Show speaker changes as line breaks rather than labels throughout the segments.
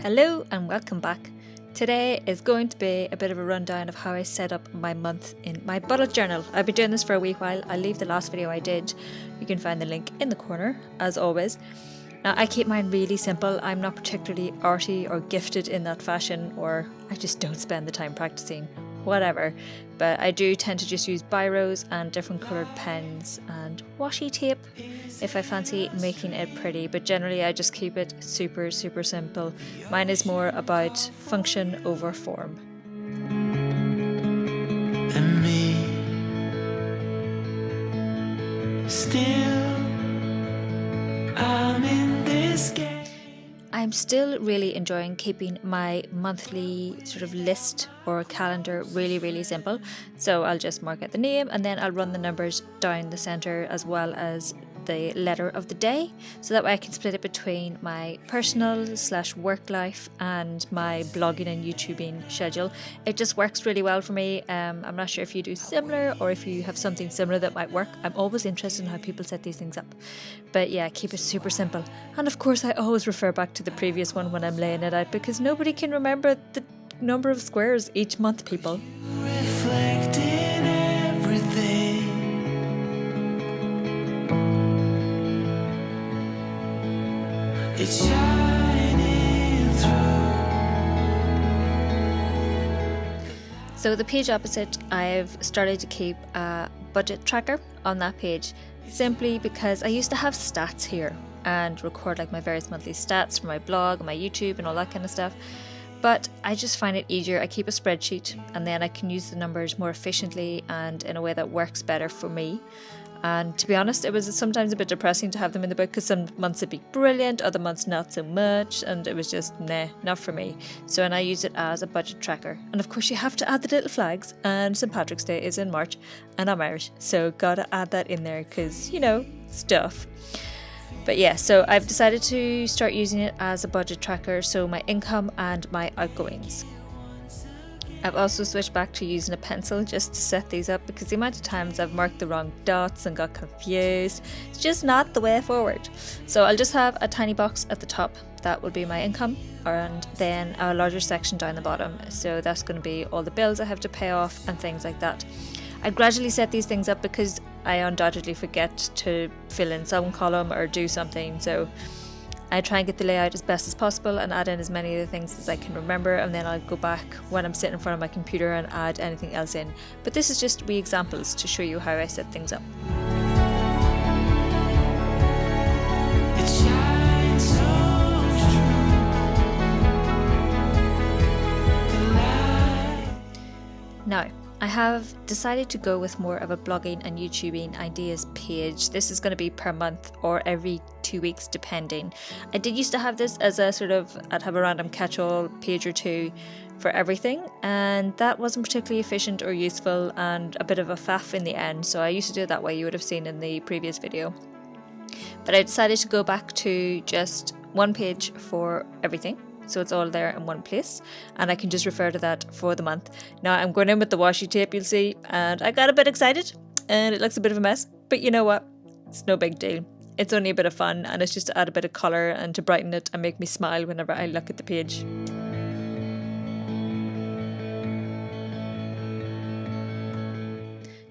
Hello and welcome back. Today is going to be a bit of a rundown of how I set up my month in my bullet journal. I've been doing this for a wee while. I'll leave the last video I did. You can find the link in the corner, as always. Now, I keep mine really simple. I'm not particularly arty or gifted in that fashion, or I just don't spend the time practicing, whatever. But I do tend to just use biros and different coloured pens and washi tape if I fancy making it pretty. But generally I just keep it super simple. Mine is more about function over form.
And me still I'm in this game.
I'm still really enjoying keeping my monthly sort of list or calendar really simple. So I'll just mark out the name and then I'll run the numbers down the centre as well as the letter of the day, so that way I can split it between my personal / work life and my blogging and YouTubing schedule. It just works really well for me. I'm not sure if you do similar or if you have something similar that might work. I'm always interested in how people set these things up, but yeah, keep it super simple. And of course I always refer back to the previous one when I'm laying it out, because nobody can remember the number of squares each month, people.
Reflect in everything. It's shining through.
So the page opposite, I've started to keep a budget tracker on that page, simply because I used to have stats here and record like my various monthly stats for my blog and my YouTube and all that kind of stuff. But I just find it easier. I keep a spreadsheet and then I can use the numbers more efficiently and in a way that works better for me. And to be honest, it was sometimes a bit depressing to have them in the book, because some months it'd be brilliant, other months not so much, and it was just nah, not for me. So and I use it as a budget tracker. And of course you have to add the little flags, and St. Patrick's Day is in March and I'm Irish, so gotta add that in there because, you know, stuff. But yeah, so I've decided to start using it as a budget tracker, so my income and my outgoings. I've also switched back to using a pencil just to set these up, because the amount of times I've marked the wrong dots and got confused, it's just not the way forward. So I'll just have a tiny box at the top, that will be my income, and then a larger section down the bottom. So that's going to be all the bills I have to pay off and things like that. I gradually set these things up because I undoubtedly forget to fill in some column or do something, so I try and get the layout as best as possible and add in as many of the things as I can remember, and then I'll go back when I'm sitting in front of my computer and add anything else in. But this is just wee examples to show you how I set things up.
It shines so true. The light.
Now, I have decided to go with more of a blogging and YouTubing ideas page. This is going to be per month or every 2 weeks depending. I did used to have this as a sort of, I'd have a random catch-all page or two for everything, and that wasn't particularly efficient or useful and a bit of a faff in the end, so I used to do it that way, you would have seen in the previous video. But I decided to go back to just one page for everything. So it's all there in one place, and I can just refer to that for the month. Now I'm going in with the washi tape, you'll see, and I got a bit excited and it looks a bit of a mess, but you know what, it's no big deal. It's only a bit of fun, and it's just to add a bit of colour and to brighten it and make me smile whenever I look at the page.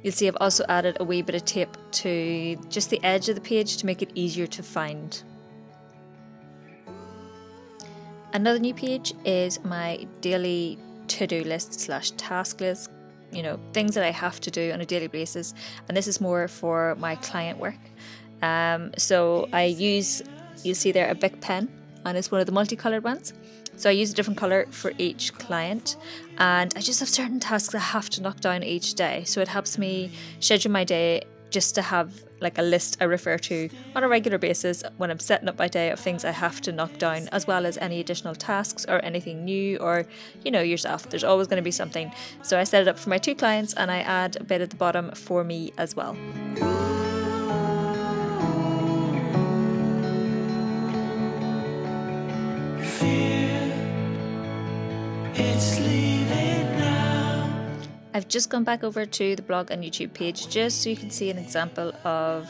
You'll see I've also added a wee bit of tape to just the edge of the page to make it easier to find. Another new page is my daily to-do list / task list, you know, things that I have to do on a daily basis, and this is more for my client work. So I use, you'll see there, a Bic pen, and it's one of the multicoloured ones. So I use a different colour for each client, and I just have certain tasks I have to knock down each day, so it helps me schedule my day just to have like a list I refer to on a regular basis when I'm setting up my day of things I have to knock down, as well as any additional tasks or anything new, or you know yourself, there's always going to be something. So I set it up for my 2 clients, and I add a bit at the bottom for me as well.
It's leaving now.
I've just gone back over to the blog and YouTube page just so you can see an example of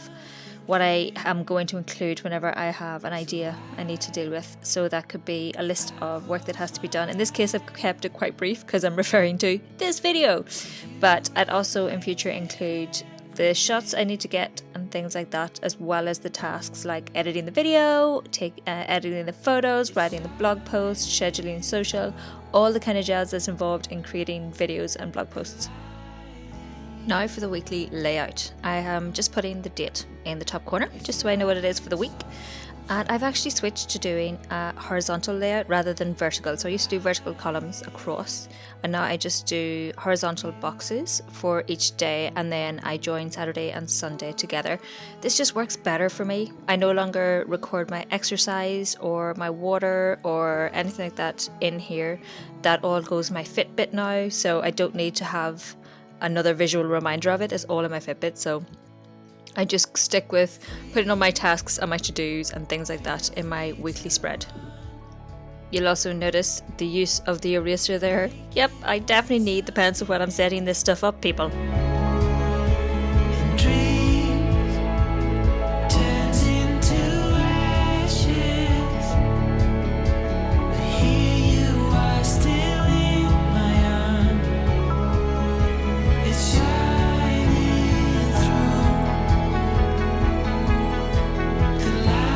what I am going to include whenever I have an idea I need to deal with. So that could be a list of work that has to be done. In this case, I've kept it quite brief because I'm referring to this video. But I'd also in future include the shots I need to get and things like that, as well as the tasks like editing the video, editing the photos, writing the blog post, scheduling social, all the kind of jazz that's involved in creating videos and blog posts. Now for the weekly layout. I am just putting the date in the top corner just so I know what it is for the week. And I've actually switched to doing a horizontal layout rather than vertical. So I used to do vertical columns across, and now I just do horizontal boxes for each day, and then I join Saturday and Sunday together. This just works better for me. I no longer record my exercise or my water or anything like that in here. That all goes in my Fitbit now, so I don't need to have another visual reminder of it. It's all in my Fitbit, so I just stick with putting on my tasks and my to-dos and things like that in my weekly spread. You'll also notice the use of the eraser there. Yep, I definitely need the pencil when I'm setting this stuff up, people.
Dreams turns into ashes, but here you are still in my arms. It's shining through the light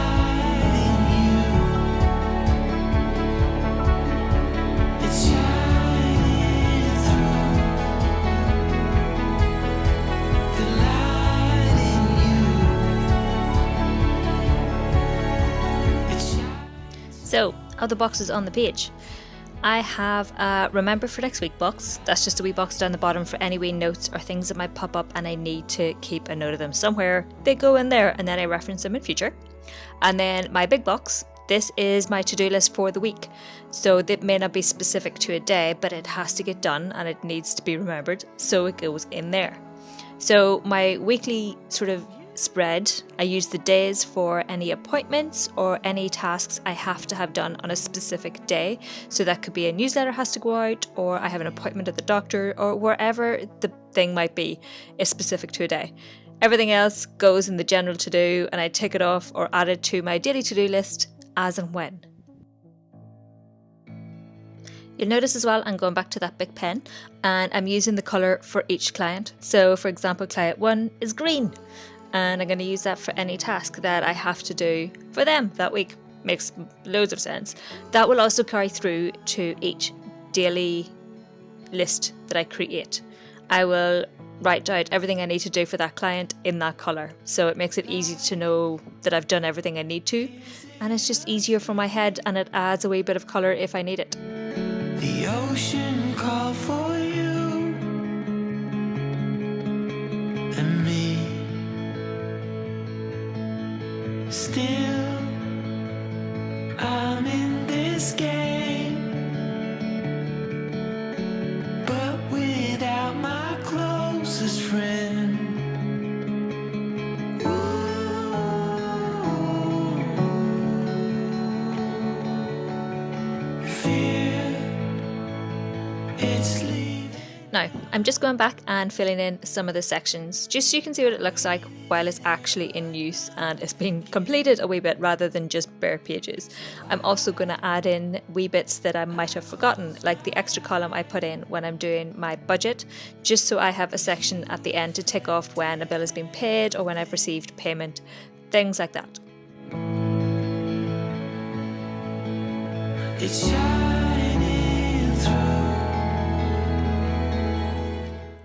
in you. It's shining through the light in you. It's
So, other boxes on the page. I have a remember for next week box. That's just a wee box down the bottom for any wee notes or things that might pop up and I need to keep a note of them somewhere. They go in there and then I reference them in future. And then my big box. This is my to-do list for the week. So it may not be specific to a day, but it has to get done and it needs to be remembered. So it goes in there. So my weekly sort of spread, I use the days for any appointments or any tasks I have to have done on a specific day. So that could be a newsletter has to go out, or I have an appointment at the doctor, or wherever the thing might be is specific to a day. Everything else goes in the general to-do and I tick it off or add it to my daily to-do list as and when. You'll notice as well I'm going back to that big pen and I'm using the colour for each client. So for example, client 1 is green and I'm going to use that for any task that I have to do for them that week. Makes loads of sense. That will also carry through to each daily list that I create. I will write out everything I need to do for that client in that colour. So it makes it easy to know that I've done everything I need to, and it's just easier for my head and it adds a wee bit of colour if I need it.
the ocean called for you and me. Still, I'm in this game, but without my closest friend. Fear, it's leaving.
Now, I'm just going back and filling in some of the sections, just so you can see what it looks like while it's actually in use and it's been completed a wee bit rather than just bare pages. I'm also going to add in wee bits that I might have forgotten, like the extra column I put in when I'm doing my budget, just so I have a section at the end to tick off when a bill has been paid or when I've received payment, things like that.
It's shining through.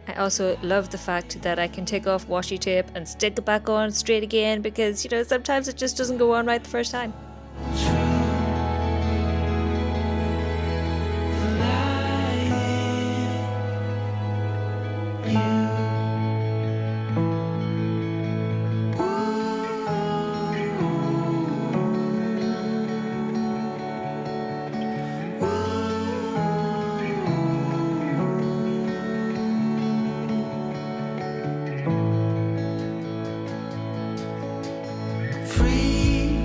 I also love the fact that I can take off washi tape and stick it back on straight again because, you know, sometimes it just doesn't go on right the first time.
Free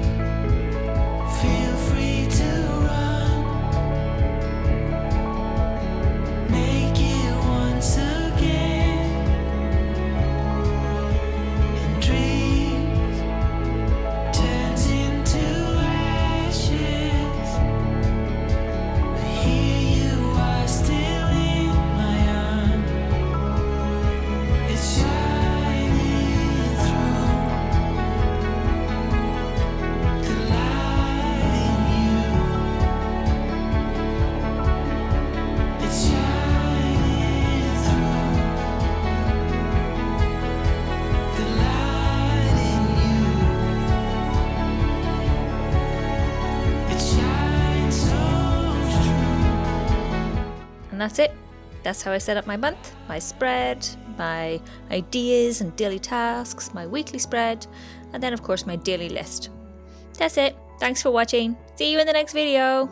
And that's it. That's how I set up my month, my spread, my ideas and daily tasks, my weekly spread, and then of course my daily list. That's it. Thanks for watching. See you in the next video.